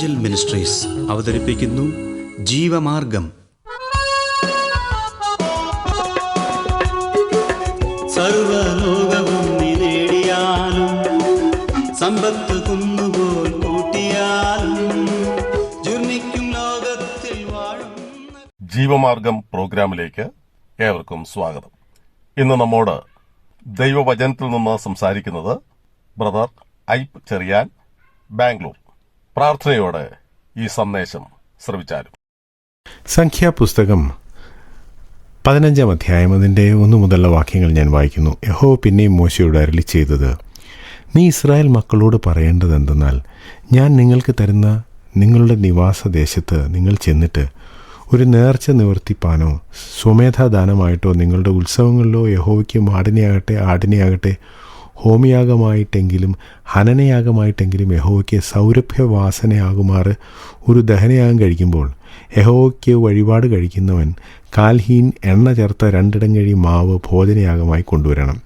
Angel ministries അവതരിപ്പിക്കുന്നു ജീവമാർഗം. സർവലോകവും നേടിയാലും സമ്പത്ത് കുന്നുപോൽ കൂട്ടിയാലും ജുർമിക്കും ലോകത്തിൽ വാഴും. ജീവമാർഗം പ്രോഗ്രാമിലേക്ക് ഏവർക്കും സ്വാഗതം. ഇന്ന് നമ്മോട് ദൈവവചനത്തിൽ നിന്ന് സംസാരിക്കുന്നത് ബ്രദർ ഐപ്പ് ചെറിയാൻ, ബാംഗ്ലൂർ. പ്രാർത്ഥനയോടെ ഈ സന്ദേശം ശ്രവിച്ചാലും. സംഖ്യാപുസ്തകം 15 അധ്യായം അതിൻ്റെ 1 മുതലുള്ള വാക്യങ്ങൾ ഞാൻ വായിക്കുന്നു. യഹോവ പിന്നെയും മോശയോട് അരുളി ചെയ്തത്, നീ ഇസ്രായേൽ മക്കളോട് പറയേണ്ടതെന്തെന്നാൽ, ഞാൻ നിങ്ങൾക്ക് തരുന്ന നിങ്ങളുടെ നിവാസദേശത്ത് നിങ്ങൾ ചെന്നിട്ട് ഒരു നേർച്ച നിവർത്തിപ്പാനോ സ്വമേധാദാനമായിട്ടോ നിങ്ങളുടെ ഉത്സവങ്ങളിലോ യഹോവയ്ക്ക് ആടിനെയാകട്ടെ ഹോമയാഗമായിട്ടെങ്കിലും ഹനനയാഗമായിട്ടെങ്കിലും യഹോവയ്ക്ക് സൗരഭ്യവാസനയാകുമാറ് ഒരു ദഹനയാഗം കഴിക്കുമ്പോൾ യഹോവയ്ക്ക് വഴിപാട് കഴിക്കുന്നവൻ കാൽഹീൻ എണ്ണ ചേർത്ത 2 ഇടങ്ങഴി മാവ് ഭോജനയാഗമായി കൊണ്ടുവരണം.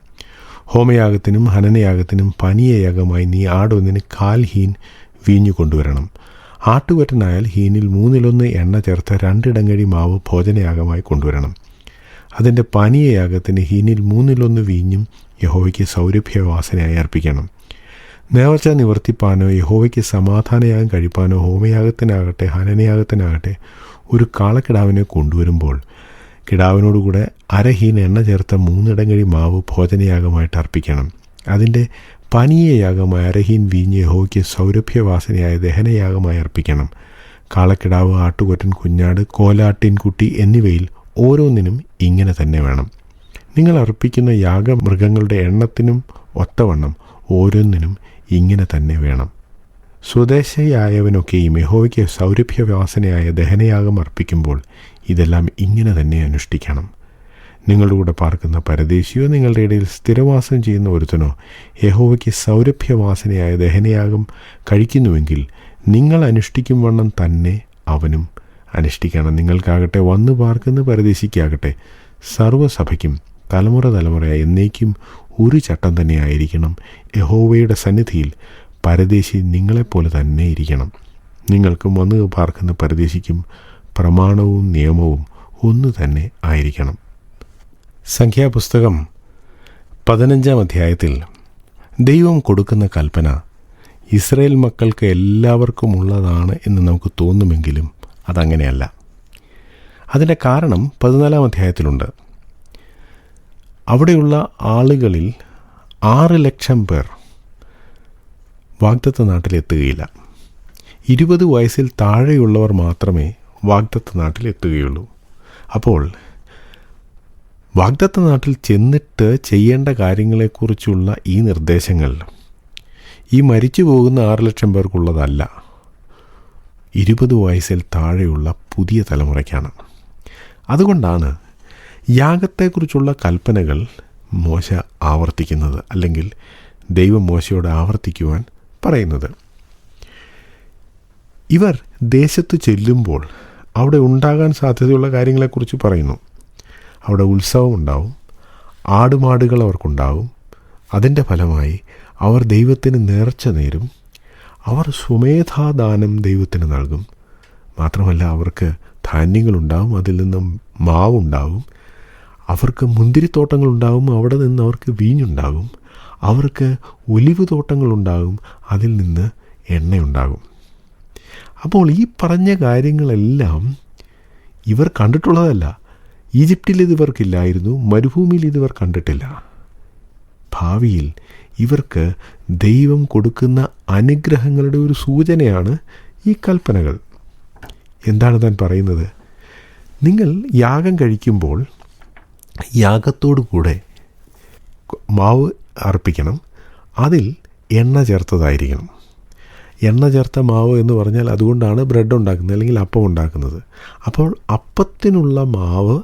ഹോമയാഗത്തിനും ഹനനയാഗത്തിനും പനീയയാഗമായി നീ ആടൊന്നിന് കാൽഹീൻ വീഞ്ഞു കൊണ്ടുവരണം. ആട്ടുകൊറ്റനായാൽ ഹീനിൽ 1/3 എണ്ണ ചേർത്ത 2 ഇടങ്ങഴി മാവ് ഭോജനയാഗമായി കൊണ്ടുവരണം. അതിൻ്റെ പാനീയയാഗത്തിന് ഹീനിൽ 1/3 വീഞ്ഞും യഹോവയ്ക്ക് സൗരഭ്യവാസനയായി അർപ്പിക്കണം. നേർച്ച നിവർത്തിപ്പാനോ യഹോവയ്ക്ക് സമാധാനയാഗം കഴിപ്പാനോ ഹോമയാഗത്തിനാകട്ടെ ഹനനയാഗത്തിനാകട്ടെ ഒരു കാളക്കിടാവിനെ കൊണ്ടുവരുമ്പോൾ കിടാവിനോടുകൂടെ 1/2 ഹീൻ എണ്ണ ചേർത്ത 3 ഇടങ്ങഴി മാവ് ഭോജനയാഗമായിട്ട് അർപ്പിക്കണം. അതിൻ്റെ പാനീയയാഗമായ 1/2 ഹീൻ വീഞ്ഞ് യഹോവയ്ക്ക് സൗരഭ്യവാസനയായ ദഹനയാഗമായി അർപ്പിക്കണം. കാളക്കിടാവ്, ആട്ടുകൊറ്റൻ, കുഞ്ഞാട്, കോലാട്ടിൻകുട്ടി എന്നിവയിൽ ഓരോന്നിനും ഇങ്ങനെ തന്നെ വേണം. നിങ്ങൾ അർപ്പിക്കുന്ന യാഗമൃഗങ്ങളുടെ എണ്ണത്തിനും ഒത്തവണ്ണം ഓരോന്നിനും ഇങ്ങനെ തന്നെ വേണം. സ്വദേശിയായവനൊക്കെയും യഹോവയ്ക്ക് സൗരഭ്യവാസനയായ ദഹനയാഗം അർപ്പിക്കുമ്പോൾ ഇതെല്ലാം ഇങ്ങനെ തന്നെ അനുഷ്ഠിക്കണം. നിങ്ങളുടെ കൂടെ പാർക്കുന്ന പരദേശിയോ നിങ്ങളുടെ ഇടയിൽ സ്ഥിരവാസം ചെയ്യുന്ന ഒരുത്തനോ യഹോവയ്ക്ക് സൗരഭ്യവാസനയായ ദഹനയാഗം കഴിക്കുന്നുവെങ്കിൽ നിങ്ങൾ അനുഷ്ഠിക്കും വണ്ണം തന്നെ അവനും അനുഷ്ഠിക്കണം. നിങ്ങൾക്കാകട്ടെ വന്നു പാർക്കുന്ന പരദേശിക്കാകട്ടെ സർവ്വസഭയ്ക്കും തലമുറയായി എന്നേക്കും ഒരു ചട്ടം തന്നെ ആയിരിക്കണം. യഹോവയുടെ സന്നിധിയിൽ പരദേശി നിങ്ങളെപ്പോലെ തന്നെ ഇരിക്കണം. നിങ്ങൾക്കും വന്നു പാർക്കുന്ന പരദേശിക്കും പ്രമാണവും നിയമവും ഒന്നു തന്നെ ആയിരിക്കണം. സംഖ്യാപുസ്തകം 15 അധ്യായത്തിൽ ദൈവം കൊടുക്കുന്ന കൽപ്പന ഇസ്രായേൽ മക്കൾക്ക് എല്ലാവർക്കുമുള്ളതാണ് എന്ന് നമുക്ക് തോന്നുമെങ്കിലും അതങ്ങനെയല്ല. അതിൻ്റെ കാരണം 14 അധ്യായത്തിലുണ്ട്. അവിടെയുള്ള ആളുകളിൽ 6 ലക്ഷം പേർ വാഗ്ദത്ത നാട്ടിലെത്തുകയില്ല. 20 വയസ്സിൽ താഴെയുള്ളവർ മാത്രമേ വാഗ്ദത്ത നാട്ടിലെത്തുകയുള്ളൂ. അപ്പോൾ വാഗ്ദത്ത നാട്ടിൽ ചെന്നിട്ട് ചെയ്യേണ്ട കാര്യങ്ങളെക്കുറിച്ചുള്ള ഈ നിർദ്ദേശങ്ങൾ ഈ മരിച്ചു പോകുന്ന 6 ലക്ഷം പേർക്കുള്ളതല്ല, 20 വയസ്സിൽ താഴെയുള്ള പുതിയ തലമുറയ്ക്കാണ്. അതുകൊണ്ടാണ് യാഗത്തെക്കുറിച്ചുള്ള കൽപ്പനകൾ മോശ ആവർത്തിക്കുന്നത്, അല്ലെങ്കിൽ ദൈവം മോശയോട് ആവർത്തിക്കുവാൻ പറയുന്നത്. ഇവർ ദേശത്ത് ചെല്ലുമ്പോൾ അവിടെ ഉണ്ടാകാൻ സാധ്യതയുള്ള കാര്യങ്ങളെക്കുറിച്ച് പറയുന്നു. അവിടെ ഉത്സവം ഉണ്ടാവും, ആടുമാടുകൾ അവർക്കുണ്ടാവും. അതിൻ്റെ ഫലമായി അവർ ദൈവത്തിന് നേർച്ച നേരും. അവർ സ്വമേധാദാനം ദൈവത്തിന് നൽകും. മാത്രമല്ല, അവർക്ക് ധാന്യങ്ങളുണ്ടാവും, അതിൽ നിന്നും മാവുണ്ടാവും. അവർക്ക് മുന്തിരിത്തോട്ടങ്ങളുണ്ടാവും, അവിടെ നിന്ന് അവർക്ക് വീഞ്ഞുണ്ടാകും. അവർക്ക് ഒലിവ് തോട്ടങ്ങളുണ്ടാകും, അതിൽ നിന്ന് എണ്ണയുണ്ടാകും. അപ്പോൾ ഈ പറഞ്ഞ കാര്യങ്ങളെല്ലാം ഇവർ കണ്ടിട്ടുള്ളതല്ല. ഈജിപ്തിൽ ഇതിവർക്കില്ലായിരുന്നു, മരുഭൂമിയിൽ ഇതിവർ കണ്ടിട്ടില്ല. ഭാവിയിൽ ഇവർക്ക് ദൈവം കൊടുക്കുന്ന അനുഗ്രഹങ്ങളുടെ ഒരു സൂചനയാണ് ഈ കൽപ്പനകൾ. എന്താണ് താൻ പറയുന്നത്? നിങ്ങൾ യാഗം കഴിക്കുമ്പോൾ യാഗത്തോടു കൂടെ മാവ് അർപ്പിക്കണം. അതിൽ എണ്ണ ചേർത്തതായിരിക്കണം. എണ്ണ ചേർത്ത മാവ് എന്ന് പറഞ്ഞാൽ അതുകൊണ്ടാണ് ബ്രെഡ് ഉണ്ടാക്കുന്നത്, അല്ലെങ്കിൽ അപ്പം ഉണ്ടാക്കുന്നത്. അപ്പോൾ അപ്പത്തിനുള്ള മാവ്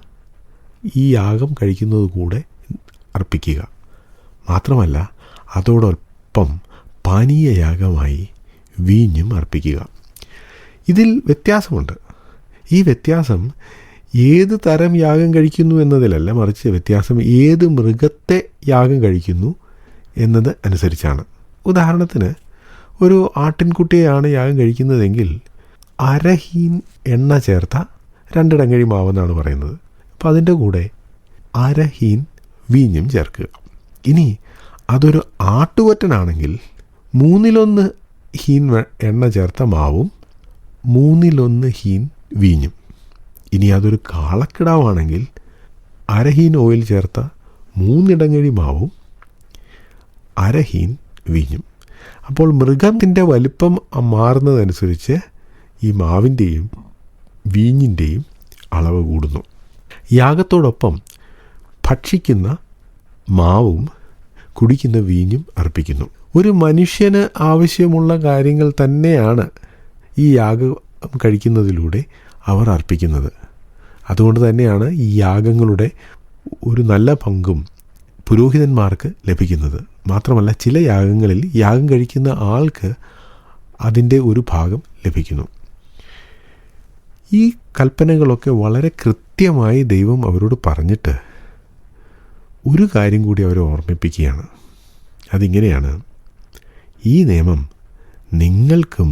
ഈ യാഗം കഴിക്കുന്നത് കൂടെ അർപ്പിക്കുക. മാത്രമല്ല, അതോടൊപ്പം പാനീയയാഗമായി വീഞ്ഞും അർപ്പിക്കുക. ഇതിൽ വ്യത്യാസമുണ്ട്. ഈ വ്യത്യാസം ഏത് തരം യാഗം കഴിക്കുന്നു എന്നതിലല്ല, മറിച്ച് വ്യത്യാസം ഏത് മൃഗത്തെ യാഗം കഴിക്കുന്നു എന്നത് അനുസരിച്ചാണ്. ഉദാഹരണത്തിന്, ഒരു ആട്ടിൻകുട്ടിയെയാണ് യാഗം കഴിക്കുന്നതെങ്കിൽ 1/2 ഹീൻ എണ്ണ ചേർത്ത 2 ഇടങ്ങഴി മാവെന്നാണ് പറയുന്നത്. അപ്പം അതിൻ്റെ കൂടെ 1/2 ഹീൻ വീഞ്ഞും ചേർക്കുക. ഇനി അതൊരു ആട്ടുകൊറ്റനാണെങ്കിൽ 1/3 ഹീൻ എണ്ണ ചേർത്ത മാവും 1/3 ഹീൻ വീഞ്ഞും. ഇനി അതൊരു കാളക്കിടാവാണെങ്കിൽ 1/2 ഹീൻ ഓയിൽ ചേർത്ത 3 ഇടങ്ങഴി മാവും 1/2 ഹീൻ വീഞ്ഞും. അപ്പോൾ മൃഗത്തിൻ്റെ വലിപ്പം മാറുന്നതനുസരിച്ച് ഈ മാവിൻ്റെയും വീഞ്ഞിൻ്റെയും അളവ് കൂടുന്നു. യാഗത്തോടൊപ്പം ഭക്ഷിക്കുന്ന മാവും കുടിക്കുന്ന വീഞ്ഞും അർപ്പിക്കുന്നു. ഒരു മനുഷ്യന് ആവശ്യമുള്ള കാര്യങ്ങൾ തന്നെയാണ് ഈ യാഗം കഴിക്കുന്നതിലൂടെ അവർ അർപ്പിക്കുന്നത്. അതുകൊണ്ട് തന്നെയാണ് ഈ യാഗങ്ങളുടെ ഒരു നല്ല പങ്കും പുരോഹിതന്മാർക്ക് ലഭിക്കുന്നത്. മാത്രമല്ല, ചില യാഗങ്ങളിൽ യാഗം കഴിക്കുന്ന ആൾക്ക് അതിൻ്റെ ഒരു ഭാഗം ലഭിക്കുന്നു. ഈ കൽപ്പനകളൊക്കെ വളരെ കൃത്യമായി ദൈവം അവരോട് പറഞ്ഞിട്ട് ഒരു കാര്യം കൂടി അവരെ ഓർമ്മിപ്പിക്കുകയാണ്. അതിങ്ങനെയാണ്: ഈ നിയമം നിങ്ങൾക്കും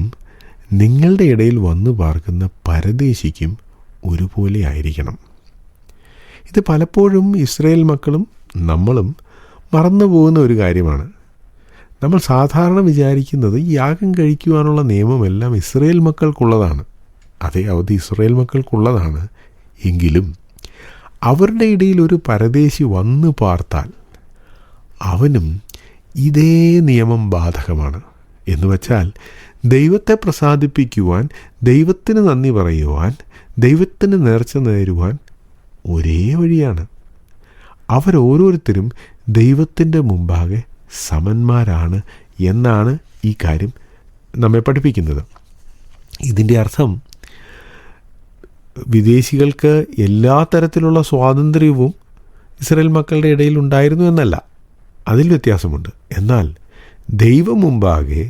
നിങ്ങളുടെ ഇടയിൽ വന്നു പാർക്കുന്ന പരദേശിക്കും ഒരുപോലെ ആയിരിക്കണം. ഇത് പലപ്പോഴും ഇസ്രായേൽ മക്കളും നമ്മളും മറന്നുപോകുന്ന ഒരു കാര്യമാണ്. നമ്മൾ സാധാരണ വിചാരിക്കുന്നത് യാഗം കഴിക്കുവാനുള്ള നിയമമെല്ലാം ഇസ്രായേൽ മക്കൾക്കുള്ളതാണ്. അതെ, അത് ഇസ്രായേൽ മക്കൾക്കുള്ളതാണ്. എങ്കിലും അവരുടെ ഇടയിൽ ഒരു പരദേശി വന്നു പാർത്താൽ അവനും ഇതേ നിയമം ബാധകമാണ്. എന്നുവച്ചാൽ ദൈവത്തെ പ്രസാദിപ്പിക്കുവാൻ, ദൈവത്തിന് നന്ദി പറയുവാൻ, ദൈവത്തിന് നേർച്ച നേരുവാൻ ഒരേ വഴിയാണ്. അവരോരോരുത്തരും ദൈവത്തിൻ്റെ മുമ്പാകെ സമന്മാരാണ് എന്നാണ് ഈ കാര്യം നമ്മെ പഠിപ്പിക്കുന്നത്. ഇതിൻ്റെ അർത്ഥം വിദേശികൾക്ക് എല്ലാ തരത്തിലുള്ള സ്വാതന്ത്ര്യവും ഇസ്രായേൽ മക്കളുടെ ഇടയിൽ ഉണ്ടായിരുന്നു എന്നല്ല. അതിൽ വ്യത്യാസമുണ്ട്. എന്നാൽ ദൈവം മുമ്പാകെ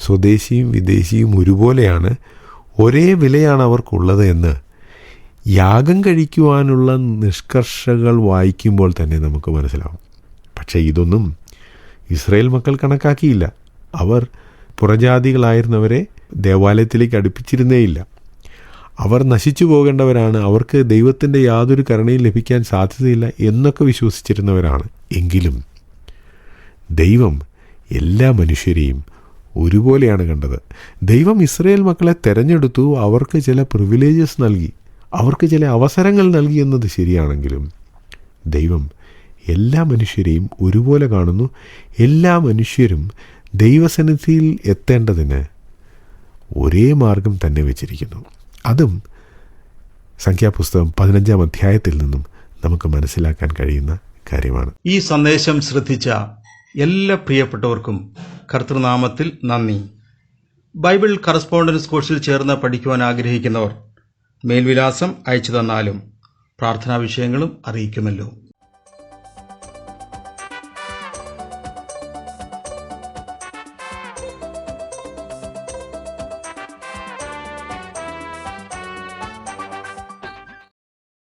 സ്വദേശിയും വിദേശിയും ഒരുപോലെയാണ്, ഒരേ വിലയാണ് അവർക്കുള്ളത് എന്ന് യാഗം കഴിക്കുവാനുള്ള നിഷ്കർഷകൾ വായിക്കുമ്പോൾ തന്നെ നമുക്ക് മനസ്സിലാവും. പക്ഷേ ഇതൊന്നും ഇസ്രായേൽ മക്കൾ കണക്കാക്കിയില്ല. അവർ പുറജാതികളായിരുന്നവരെ ദേവാലയത്തിലേക്ക് അടുപ്പിച്ചിരുന്നേയില്ല. അവർ നശിച്ചു പോകേണ്ടവരാണ്, അവർക്ക് ദൈവത്തിൻ്റെ യാതൊരു കരുണയും ലഭിക്കാൻ സാധ്യതയില്ല എന്നൊക്കെ വിശ്വസിച്ചിരുന്നവരാണ്. എങ്കിലും ദൈവം എല്ലാ മനുഷ്യരെയും ഒരുപോലെയാണ് കണ്ടത്. ദൈവം ഇസ്രായേൽ മക്കളെ തെരഞ്ഞെടുത്തു, അവർക്ക് ചില പ്രിവിലേജസ് നൽകി, അവർക്ക് ചില അവസരങ്ങൾ നൽകി എന്നത് ശരിയാണെങ്കിലും ദൈവം എല്ലാ മനുഷ്യരെയും ഒരുപോലെ കാണുന്നു. എല്ലാ മനുഷ്യരും ദൈവസന്നിധിയിൽ എത്തേണ്ടതിന് ഒരേ മാർഗം തന്നെ വെച്ചിരിക്കുന്നു. അതും സംഖ്യാപുസ്തകം 15-ാം അധ്യായത്തിൽ നിന്നും നമുക്ക് മനസ്സിലാക്കാൻ കഴിയുന്ന കാര്യമാണ്. ഈ സന്ദേശം ശ്രദ്ധിച്ച എല്ലാ പ്രിയപ്പെട്ടവർക്കും കർത്തൃനാമത്തിൽ നന്ദി. ബൈബിൾ കറസ്പോണ്ടൻസ് കോഴ്സിൽ ചേർന്ന് പഠിക്കുവാൻ ആഗ്രഹിക്കുന്നവർ മേൽവിലാസം അയച്ചു തന്നാലും പ്രാർത്ഥനാ വിഷയങ്ങളും അറിയിക്കുമല്ലോ.